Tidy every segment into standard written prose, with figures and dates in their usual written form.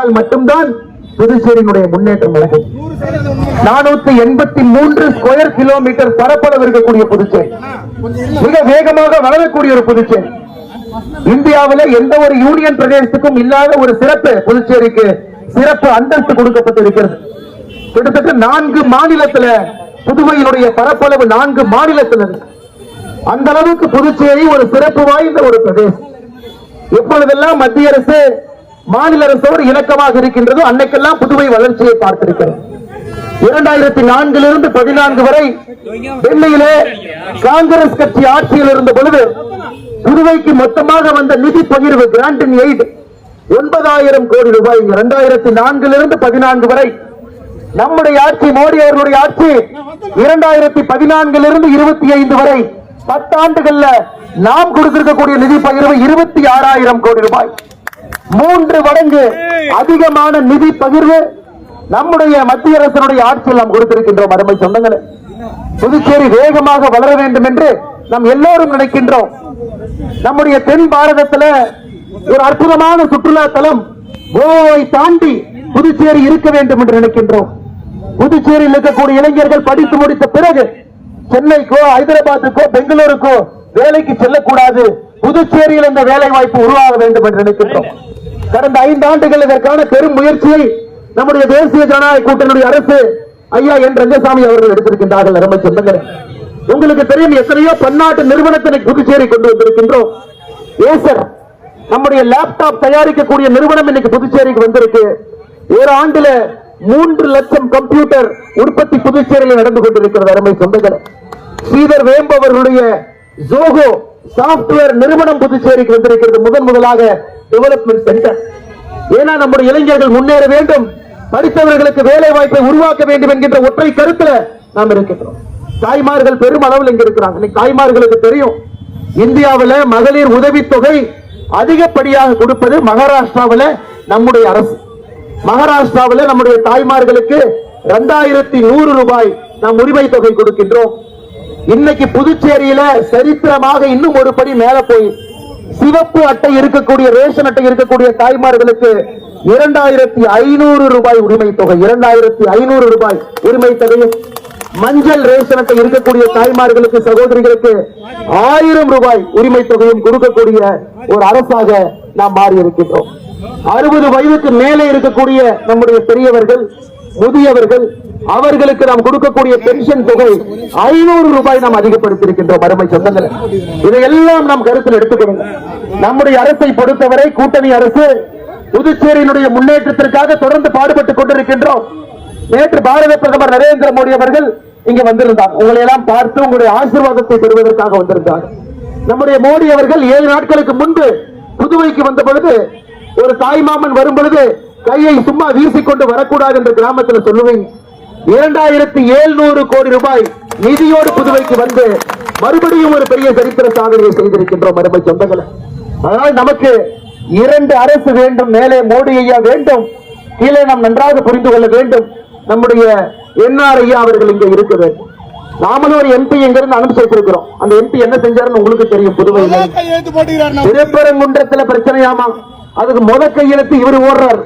இருந்தால் மட்டும்தான் புதுச்சேரியினுடைய முன்னேற்றம் நடக்கும். 483 ஸ்கொயர் கிலோமீட்டர் பரப்பளவு இருக்கக்கூடிய புதுச்சேரி, மிக வேகமாக வளரக்கூடிய ஒரு புதுச்சேரி. இந்தியாவில் எந்த ஒரு யூனியன் பிரதேசத்துக்கும் இல்லாத ஒரு சிறப்பு புதுச்சேரிக்கு சிறப்பு அந்தஸ்து கொடுக்கப்பட்டிருக்கிறது. கிட்டத்தட்ட 4 மாநிலத்தில் புதுவையினுடைய பரப்பளவு 4 மாநிலத்தில் அந்த அளவுக்கு புதுச்சேரி ஒரு சிறப்பு வாய்ந்த ஒரு பிரதேசம். எப்பொழுதெல்லாம் மத்திய அரசு மாநில அரசோடு இணக்கமாக இருக்கின்றதோ அன்னைக்கெல்லாம் புதுவை வளர்ச்சியை பார்த்திருக்கிறது. 2004 14 வரை டெல்லியிலே காங்கிரஸ் கட்சி ஆட்சியில் இருந்த பொழுது புதுவைக்கு மொத்தமாக வந்த நிதி பகிர்வு கிராண்ட் இன் எய்ட் 9,000 கோடி ரூபாய். 2004 14 வரை நம்முடைய ஆட்சி, மோடி அவர்களுடைய ஆட்சி 2014 25 வரை 10 ஆண்டுகள்ல நாம் கொடுத்திருக்கக்கூடிய நிதி பகிர்வு 26,000 கோடி ரூபாய். 3 மடங்கு அதிகமான நிதி பகிர்வு நம்முடைய மத்திய அரசினுடைய ஆட்சியில் நாம் கொடுத்திருக்கின்றோம். அருமை சொந்தங்களே, புதுச்சேரி வேகமாக வளர வேண்டும் என்று நாம் எல்லோரும் நினைக்கின்றோம். நம்முடைய தென் பாரதத்தில் ஒரு அற்புதமான சுற்றுலா தலம் கோவாவை தாண்டி புதுச்சேரி இருக்க வேண்டும் என்று நினைக்கின்றோம். புதுச்சேரியில் இருக்கக்கூடிய இளைஞர்கள் படித்து முடித்த பிறகு சென்னைக்கோ ஹைதராபாத்துக்கோ பெங்களூருக்கோ வேலைக்கு செல்லக்கூடாது, புதுச்சேரியில் இந்த வேலை வாய்ப்பு உருவாக வேண்டும் என்று நினைக்கின்றோம். கடந்த 5 ஆண்டுகள் இதற்கான பெரும் முயற்சியை நம்முடைய தேசிய ஜனநாயக கூட்டணியுடைய அரசு ஐயா என் ரங்கசாமி அவர்கள் எடுத்திருக்கின்றார்கள். அருமை சொந்தங்களே, உங்களுக்கு தெரியும் எத்தனையோ பன்னாட்டு நிறுவனத்தினை புதுச்சேரி கொண்டு வந்திருக்கின்றோம். ஏசர் நம்முடைய லேப்டாப் தயாரிக்கக்கூடிய நிறுவனம் இன்னைக்கு புதுச்சேரிக்கு வந்திருக்கு. ஒரு ஆண்டுல 3 லட்சம் கம்ப்யூட்டர் உற்பத்தி புதுச்சேரியில் நடந்து கொண்டிருக்கிறது. அருமை சொந்தங்களே, ஸ்ரீதர் வேம்பு அவர்களுடைய ஜோகோ சாப்ட்வேர் நிறுவனம் புதுச்சேரிக்கு வந்திருக்கிறது. முதலாக டெவலப்மெண்ட் சென்டர். ஏன்னா நம்முடைய இளைஞர்கள் முன்னேற வேண்டும், படித்தவர்களுக்கு வேலை வாய்ப்பை உருவாக்க வேண்டும் என்கின்ற ஒற்றை கருத்துல நாம் இருக்கின்றோம். தாய்மார்கள் பெரும் அளவில் இங்க இருக்கிறாங்க. தாய்மார்களுக்கு தெரியும், இந்தியாவில் மகளிர் உதவித்தொகை அதிகப்படியாக கொடுப்பது மகாராஷ்டிராவில் நம்முடைய அரசு. மகாராஷ்டிராவில் நம்முடைய தாய்மார்களுக்கு 2100 ரூபாய் நாம் உரிமை தொகை கொடுக்கின்றோம். இன்னைக்கு புதுச்சேரியில சரித்திரமாக இன்னும் ஒரு படி மேல போய் சிவப்பு அட்டை இருக்கக்கூடிய, ரேஷன் அட்டை இருக்கக்கூடிய தாய்மார்களுக்கு 2500 ரூபாய் உரிமை தொகை. 2500 ரூபாய் உரிமை தொகையும், மஞ்சள் ரேஷன் அட்டை இருக்கக்கூடிய தாய்மார்களுக்கு, சகோதரிகளுக்கு 1000 ரூபாய் உரிமை தொகையும் கொடுக்கக்கூடிய ஒரு அரசாக நாம் மாறி இருக்கின்றோம். 60 வயதுக்கு மேலே இருக்கக்கூடிய நம்முடைய பெரியவர்கள், முதியவர்கள், அவர்களுக்கு நாம் கொடுக்கக்கூடிய பென்ஷன் தொகை 500 ரூபாய் நாம் அதிகப்படுத்தியிருக்கின்றோம். அருமை சொந்தங்களே, இதையெல்லாம் நாம் கருத்தில் எடுத்துக்கணும். நம்முடைய அரசை பொறுத்தவரை கூட்டணி அரசு புதுச்சேரியினுடைய முன்னேற்றத்திற்காக தொடர்ந்து பாடுபட்டுக் கொண்டிருக்கின்றோம். நேற்று பாரத பிரதமர் நரேந்திர மோடி அவர்கள் இங்க வந்திருந்தார். உங்களை எல்லாம் பார்த்து உங்களுடைய ஆசீர்வாதத்தை பெறுவதற்காக வந்திருந்தார். நம்முடைய மோடி அவர்கள் 7 நாட்களுக்கு முன்பு புதுவைக்கு வந்த பொழுது, ஒரு தாய்மாமன் வரும் பொழுது கையை சும்மா வீசிக்கொண்டு வரக்கூடாது என்று கிராமத்தில் சொல்லுவீங்க. 2700 கோடி ரூபாய் நிதியோடு புதுவைக்கு வந்து மறுபடியும் ஒரு பெரிய சரித்திர சாதனையை செய்திருக்கின்றோம். அருமை சொந்தங்களே, அதனால் நமக்கு 2 அரசு வேண்டும். மேலே மோடி ஐயா வேண்டும், கீழே நாம் நன்றாக புரிந்து கொள்ள வேண்டும். நம்முடைய என்ஆர் ஐயா அவர்கள் இங்க இருக்க வேண்டும். நாமளும் ஒரு எம்பி எங்கிருந்து அனுப்பிச்சு வச்சிருக்கிறோம். அந்த எம்பி என்ன செஞ்சாருன்னு உங்களுக்கு தெரியும். புதுவையில் திருப்பரங்குன்றத்தில் பிரச்சனையாமா, அதுக்கு முதல் கையெழுத்து இவர் ஓடுறார்.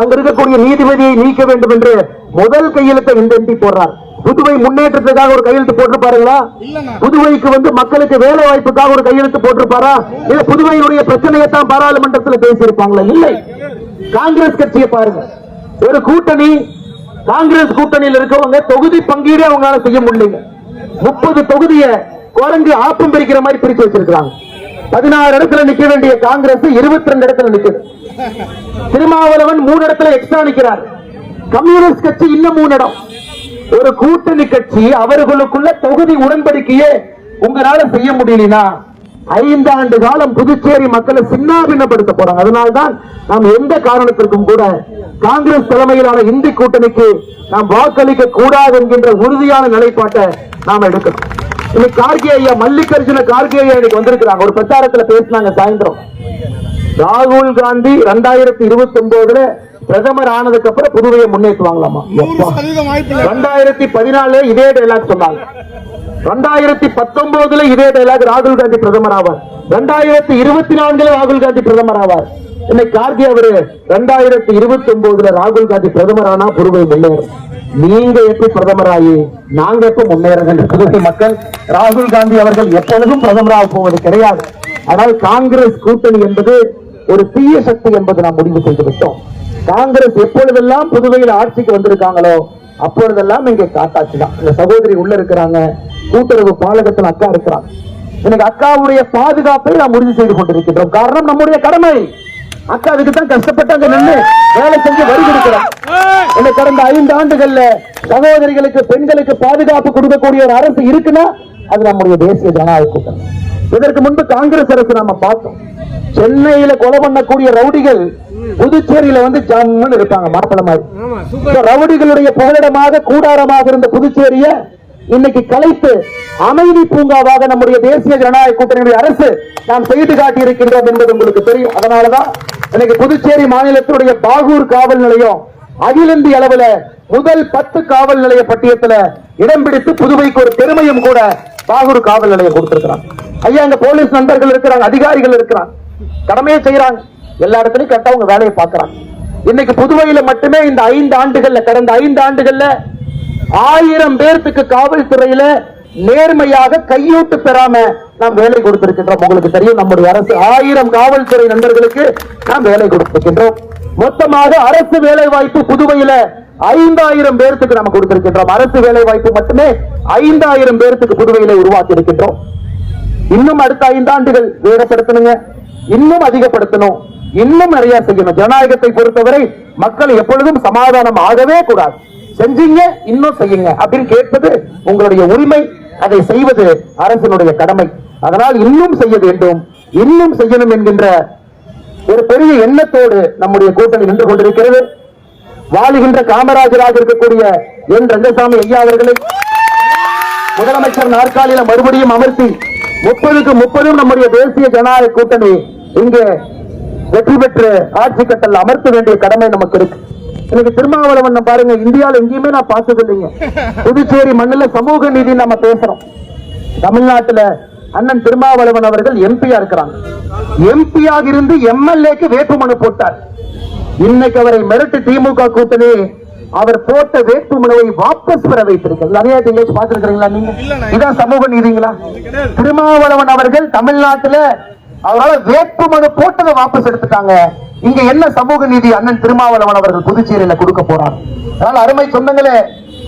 அங்க இருக்கக்கூடிய நீதிபதியை நீக்க வேண்டும் என்று முதல் கையெழுத்தை இந்த எம்பி போடுறார். புதுவை முன்னேற்றத்துக்காக ஒரு கையெழுத்து போட்டிருப்பாருங்களா? புதுவைக்கு வந்து மக்களுக்கு வேலை வாய்ப்புக்காக ஒரு கையெழுத்து போட்டிருப்பாரா? இல்ல புதுவையினுடைய பிரச்சனையைத்தான் பாராளுமன்றத்தில் பேசியிருப்பாங்களா? இல்லை. காங்கிரஸ் கட்சியை பாருங்க, ஒரு கூட்டணி, காங்கிரஸ் கூட்டணியில் இருக்கவங்க தொகுதி பங்கீடு அவங்களால செய்ய முடியல. 30 தொகுதியை குரங்கு ஆப்பம் பிரிக்கிற மாதிரி பிரிச்சு வச்சிருக்காங்க. 16 இடத்துல நிக்க வேண்டிய காங்கிரஸ் 22 இடத்துல நிக்குது. திருமாவளவன் 3 இடத்துல எக்ஸ்ட்ரா நிக்கிறார். கம்யூனிஸ்ட் கட்சி இன்னும் 3 இடம். ஒரு கூட்டணி கட்சி அவர்களுக்குள்ள தொகுதி உடன்படிக்கையே உங்களால செய்ய முடியலனா 5 ஆண்டு காலம் புதுச்சேரி மக்களை சின்னாபின்னப்படுத்த போறாங்க. அதனால்தான் நாம் எந்த காரணத்திற்கும் கூட காங்கிரஸ் தலைமையிலான இந்தி கூட்டணிக்கு நாம் வாக்களிக்க கூடாது என்கின்ற உறுதியான நிலைப்பாட்டை நாம் எடுக்கணும். இன்னைக்கு கார்கே ஐயா, மல்லிகார்ஜுன கார்கே ஐயா இன்னைக்கு வந்திருக்கிறாங்க. ஒரு பிரச்சாரத்தில் பேசினாங்க சாயந்தரம். ராகுல் காந்தி 2029 பிரதமர் ஆனதுக்கு அப்புறம் புதுவையை முன்னேற்றுவாங்களாமா. 2014 இதே டைலாக் சொன்னாங்க. 2019 இதே டைலாக். ராகுல் காந்தி பிரதமர் ஆவார். 2024 ராகுல் காந்தி பிரதமர் ஆவார். இன்னைக்கு கார்கே அவரு 2029 ராகுல் காந்தி பிரதமரானா புதுவை முன்னேறும். நீங்க எப்படி பிரதமராகி நாங்க எப்ப முன்னேறுங்க? புதுவை மக்கள் ராகுல் காந்தி அவர்கள் எப்பொழுதும் பிரதமராக போவது கிடையாது. ஆனால் காங்கிரஸ் கூட்டணி என்பது ஒரு தீய சக்தி என்பது நாம் முடிவு செய்து விட்டோம். காங்கிரஸ் எப்பொழுதெல்லாம் புதுவையில் ஆட்சிக்கு வந்திருக்காங்களோ அப்பொழுதெல்லாம் இங்கே காட்டாட்சி தான். இந்த சகோதரி உள்ள இருக்கிறாங்க, கூட்டுறவு பாலகத்தில் அக்கா இருக்கிறாங்க. இன்னைக்கு அக்காவுடைய பாதுகாப்பை நாம் உறுதி செய்து கொண்டிருக்கின்றோம். காரணம் நம்முடைய கடமை. அக்கா அதுக்கு தான் கஷ்டப்பட்டு அங்க நின்று வேலை செஞ்சு வரி கொடுக்கிறார். இந்த கடந்த 5 ஆண்டுகள்ல சகோதரிகளுக்கு பெண்களுக்கு பாதுகாப்பு கொடுக்கக்கூடிய ஒரு அரசு இருக்குன்னா அது நம்முடைய தேசிய ஜனநாயக கூட்டணி. இதற்கு முன்பு காங்கிரஸ் அரசு நாம பார்த்தோம். சென்னையில கொலை பண்ணக்கூடிய ரவுடிகள் புதுச்சேரியில வந்து ஜம்முன்னு இருப்பாங்க, மாப்பிள மாதிரி. ரவுடிகளுடைய புகலிடமாக கூடாரமாக இருந்த புதுச்சேரிய இன்னைக்கு கலைத்து அமைதி பூங்காவாக நம்முடைய தேசிய ஜனநாயக கூட்டணியுடைய அரசு நாம் செய்து காட்டி இருக்கின்றோம் என்பது உங்களுக்கு தெரியும். அதனாலதான் இன்னைக்கு புதுச்சேரி மாநிலத்தினுடைய பாகூர் காவல் நிலையம் அகில இந்திய அளவில் முதல் 10 காவல் நிலைய பட்டியத்துல இடம் பிடித்து புதுவைக்கு ஒரு பெருமையும் கூட பாகூர் காவல் நிலையம் கொடுத்திருக்கிறாங்க. ஐயா, இங்க போலீஸ் நண்பர்கள் இருக்கிறாங்க, அதிகாரிகள் இருக்கிறாங்க, கடமையை செய்யறாங்க, எல்லா இடத்துலயும் கரெக்டா உங்க வேலையை பார்க்கறாங்க. இன்னைக்கு புதுவையில மட்டுமே இந்த 5 ஆண்டுகள்ல கடந்த 5 ஆண்டுகள்ல 1000 பேருக்கு காவல்துறையில நேர்மையாக கையூட்டு பெறாம நாம் வேலை கொடுத்திருக்கின்றோம். உங்களுக்கு தெரியும், நம்முடைய அரசு 1000 காவல்துறை நண்பர்களுக்கு நாம் வேலை கொடுத்திருக்கின்றோம். மொத்தமாக அரசு வேலை வாய்ப்பு புதுவையில 5000 பேருக்கு நம்ம கொடுத்திருக்கின்றோம். அரசு வேலை வாய்ப்பு மட்டுமே 5000 பேருக்கு புதுவையில உருவாக்கி இருக்கின்றோம். இன்னும் அடுத்த 5 ஆண்டுகள் வேகப்படுத்தணுங்க, இன்னும் அதிகப்படுத்தணும், இன்னும் நிறைய செய்யணும். ஜனநாயகத்தை பொறுத்தவரை மக்கள் எப்பொழுதும் சமாதானம் ஆகவே கூடாது. செஞ்சீங்க இன்னும் செய்யுங்க அப்படின்னு கேட்பது உங்களுடைய உரிமை, அதை செய்வது அரசினுடைய கடமை. அதனால் இன்னும் செய்ய வேண்டும், இன்னும் செய்யணும் என்கின்ற ஒரு பெரிய எண்ணத்தோடு நம்முடைய கூட்டணி நின்று கொண்டிருக்கிறது. வாழுகின்ற காமராஜராக இருக்கக்கூடிய என் ரங்கசாமி ஐயா அவர்களை முதலமைச்சர் நாற்காலியில மறுபடியும் அமர்த்தி 30க்கு 30 நம்முடைய தேசிய ஜனநாயக கூட்டணி இங்கே வெற்றி பெற்று ஆட்சி கட்டல் அமர்த்த வேண்டிய கடமை நமக்கு இருக்கு. இன்னைக்கு திருமாவளவன் பாருங்க, இந்தியாவில் எங்கேயுமே நான் பார்த்தது இல்லைங்க. புதுச்சேரி மண்ணில சமூக நீதி நம்ம பேசுறோம். தமிழ்நாட்டில் அண்ணன் திருமாவளவன் அவர்கள் எம்பியா இருக்கிறாங்க. எம்பியாக இருந்து எம்எல்ஏக்கு வேட்புமனு போட்டார். இன்னைக்கு அவரை மிரட்டு திமுக கூட்டணி அவர் போட்ட வேட்புமனுவை வாபஸ் பெற வைத்திருக்கிறது. நிறைய பார்த்திருக்கிறீங்களா நீங்க? இதான் சமூக நீதிங்களா? திருமாவளவன் அவர்கள் தமிழ்நாட்டில் அவரால் வேட்புமனு போட்டதை வாபஸ் எடுத்துட்டாங்க. இங்க என்ன சமூக நீதி அண்ணன் திருமாவளவன் அவர்கள் புதுச்சேரியில கொடுக்க போறார்? அதனால அருமை சொந்தங்களே,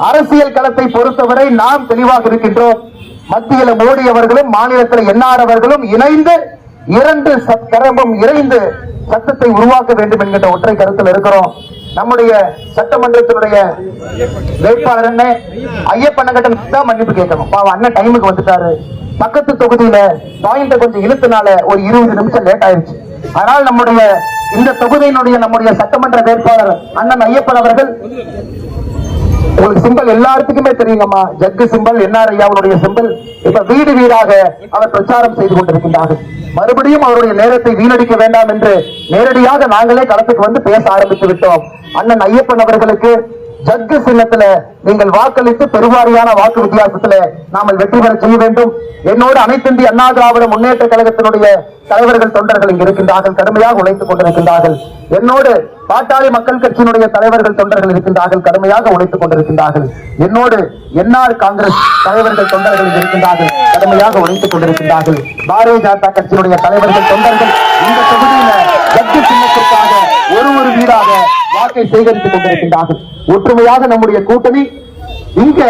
அரசியல் களத்தை பொறுத்தவரை நாம் தெளிவாக இருக்கின்றோம். மத்தியில மோடி அவர்களும் மாநிலத்தில் என்ஆர் அவர்களும் இணைந்து 2 கரமும் இணைந்து சட்டத்தை உருவாக்க வேண்டும் என்கின்ற ஒற்றை கருத்தில் இருக்கிறோம். நம்முடைய சட்டமன்றத்தினுடைய வேட்பாளர் என்ன ஐயப்பன் கிட்ட தான் மன்னிப்பு கேட்கணும். அண்ணன் டைமுக்கு வந்துட்டாரு, பக்கத்து தொகுதியில பாயிண்ட கொஞ்சம் இழுத்துனால ஒரு 20 நிமிஷம் லேட் ஆயிடுச்சு. அதனால் நம்முடைய இந்த தொகுதியினுடைய நம்முடைய சட்டமன்ற வேட்பாளர் அண்ணன் ஐயப்பன் அவர்கள், உங்களுக்கு சிம்பல் எல்லாத்துக்குமே தெரியுங்கம்மா, ஜக்கு சிம்பல், என்ஆர் ஐயாவுடைய சிம்பல். இப்ப வீடு வீடாக அவர் பிரச்சாரம் செய்து கொண்டிருக்கின்றார்கள். மறுபடியும் அவருடைய நேரத்தை வீணடிக்க வேண்டாம் என்று நேரடியாக நாங்களே களத்துக்கு வந்து பேச ஆரம்பித்து விட்டோம். அண்ணன் ஐயப்பன் அவர்களுக்கு ஜக்கு சின்னத்துல நீங்கள் வாக்களித்து பெருவாரியான வாக்கு வித்தியாசத்துல நாமல் வெற்றி பெற செய்ய வேண்டும். என்னோடு அனைத்து இந்திய அண்ணா திராவிட முன்னேற்ற கழகத்தினுடைய தலைவர்கள் தொண்டர்கள் இங்கு இருக்கின்றார்கள், கடுமையாக உழைத்துக் கொண்டிருக்கின்றார்கள். என்னோடு பாட்டாளி மக்கள் கட்சியினுடைய தலைவர்கள் தொண்டர்கள் இருக்கின்றார்கள், கடுமையாக உழைத்துக் கொண்டிருக்கின்றார்கள். என்னோடு என்ஆர் காங்கிரஸ் தலைவர்கள் தொண்டர்கள் இருக்கின்றார்கள், கடுமையாக உழைத்துக் கொண்டிருக்கின்றார்கள். பாரதிய ஜனதா கட்சியினுடைய தலைவர்கள் தொண்டர்கள் இந்த தொகுதியில ஜக்கு சின்னத்திற்காக ஒரு வீடாக வாக்கை சேகரித்துக் கொண்டிருக்கின்றார்கள். ஒற்றுமையாக நம்முடைய கூட்டணி இங்க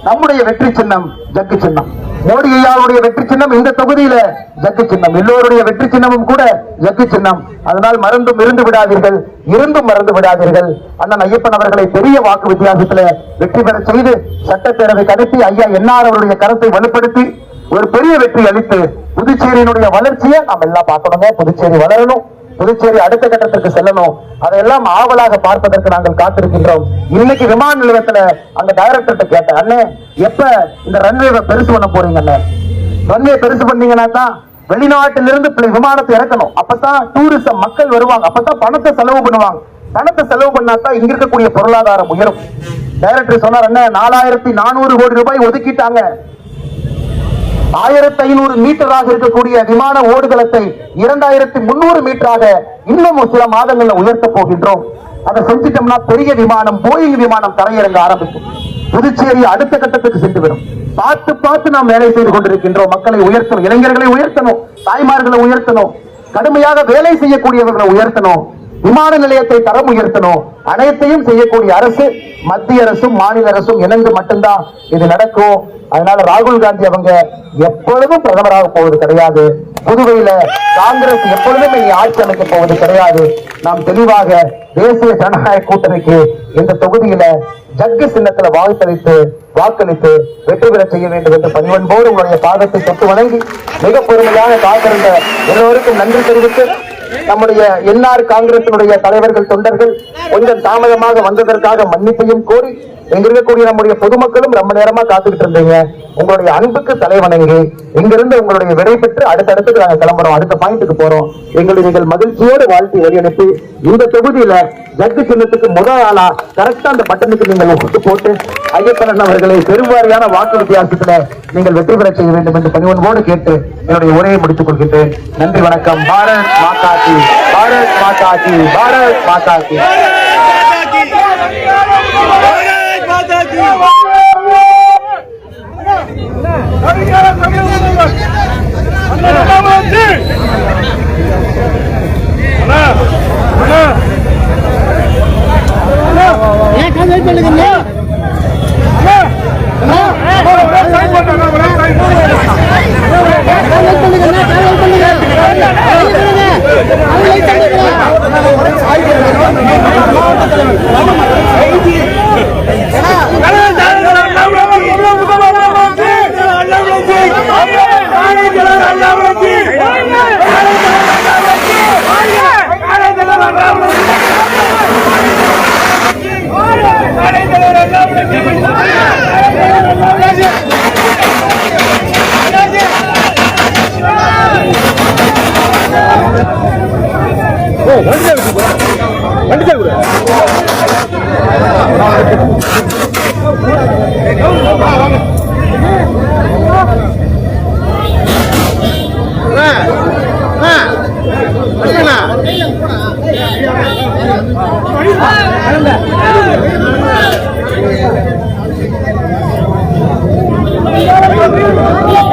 நம்முடைய வெற்றி சின்னம் ஜக்கு சின்னம். மோடி ஐயாவுடைய வெற்றி சின்னம் இந்த தொகுதியில ஜக்கு சின்னம், எல்லோருடைய வெற்றி சின்னமும் கூட ஜக்கு சின்னம். அதனால் மறந்தும் இருந்து விடாதீர்கள், இருந்தும் மறந்து விடாதீர்கள். அண்ணன் ஐயப்பன் அவர்களை பெரிய வாக்கு வித்தியாசத்துல வெற்றி பெற செய்து சட்டப்பேரவை கடத்தி ஐயா என்ஆர் அவருடைய கருத்தை வலுப்படுத்தி ஒரு பெரிய வெற்றி அளித்து புதுச்சேரியினுடைய வளர்ச்சியை நாம் எல்லாம் பார்க்கணுங்க. புதுச்சேரி வளரணும், புதுச்சேரி அடுத்த கட்டத்திற்கு செல்லணும். அதையெல்லாம் ஆவலாக பார்ப்பதற்கு நாங்கள் காத்திருக்கின்றோம். இன்னைக்கு விமான நிலையத்துல அந்த டைரக்டர் கேட்டேன், அண்ணே எப்ப இந்த ரன்வேவை பெருசு பண்ண போறீங்க? ரன்வே பெருசு பண்ணீங்கன்னா தான் வெளிநாட்டிலிருந்து விமானத்தை இறக்கணும், அப்பதான் டூரிசம் மக்கள் வருவாங்க, அப்பதான் பணத்தை செலவு பண்ணுவாங்க. பணத்தை செலவு பண்ணாதான் இங்க இருக்கக்கூடிய பொருளாதாரம் உயரும். டைரக்டர் சொன்னார், அண்ணே 4400 கோடி ரூபாய் ஒதுக்கிட்டாங்க. 1500 மீட்டராக இருக்கக்கூடிய விமான ஓடுதளத்தை 2300 மீட்டராக இன்னும் சில மாதங்கள்ல உயர்த்த போகின்றோம். அதை செஞ்சிட்டோம்னா பெரிய விமானம், போயிங் விமானம் தரையிறங்க ஆரம்பிக்கும். புதுச்சேரி அடுத்த கட்டத்துக்கு சென்று வரும். பார்த்து பார்த்து நாம் வேலை செய்து கொண்டிருக்கின்றோம். மக்களை உயர்த்தணும், இளைஞர்களை உயர்த்தணும், தாய்மார்களை உயர்த்தணும், கடுமையாக வேலை செய்யக்கூடியவர்களை உயர்த்தணும், விமான நிலையத்தை தரம் உயர்த்தணும். அனைத்தையும் செய்யக்கூடிய அரசு மத்திய அரசும் மாநில அரசும் இணைந்து மட்டும்தான் இது நடக்கும். அதனால ராகுல் காந்தி அவங்க எப்பொழுதும் பிரதமராக போவது கிடையாது. புதுவையில காங்கிரஸ் எப்பொழுதும் ஆட்சி அமைக்க போவது கிடையாது. நாம் தெளிவாக தேசிய ஜனநாயக கூட்டணிக்கு இந்த தொகுதியில ஜக்கு சின்னத்துல வாக்களித்து வெற்றி பெற செய்ய வேண்டும் என்று பணிவன்போடு உங்களுடைய பாதத்தை தொட்டு வணங்கி மிக பொறுமையாக காத்திருந்த எல்லோருக்கும் நன்றி தெரிவித்து, நம்முடைய என்ஆர் காங்கிரசினுடைய தலைவர்கள் தொண்டர்கள் கொஞ்சம் தாமதமாக வந்ததற்காக மன்னிப்பையும் கோரி, இங்க இருக்கக்கூடிய நம்முடைய பொதுமக்களும் ரொம்ப நேரமா காத்துக்கிட்டு இருந்தீங்க. உங்களுடைய அன்புக்கு தலைவணங்கி இங்கிருந்து உங்களுடைய விடை பெற்று அடுத்தடுத்து நாங்க கிளம்புறோம், அடுத்த பாயிண்ட்டுக்கு போறோம். நீங்கள் மகிழ்ச்சியோடு வாழ்த்தி வழியனுப்பி இந்த தொகுதியில ஜக்கு சின்னத்துக்கு முதல் ஆளா கரெக்டா அந்த பட்டனுக்கு நீங்கள் ஒட்டு போட்டு ஐயப்பன் அவர்களை பெருவாரியான வாக்கு வித்தியாசத்துல நீங்கள் வெற்றி பெற செய்ய வேண்டும் என்று பணிவன்போடு கேட்டு என்னுடைய உரையை முடித்துக் கொள்கின்றேன். நன்றி, வணக்கம். பாரத் மாதா கி, பாரத் மாதா கி, பாரத் மாதா கி. Thank you.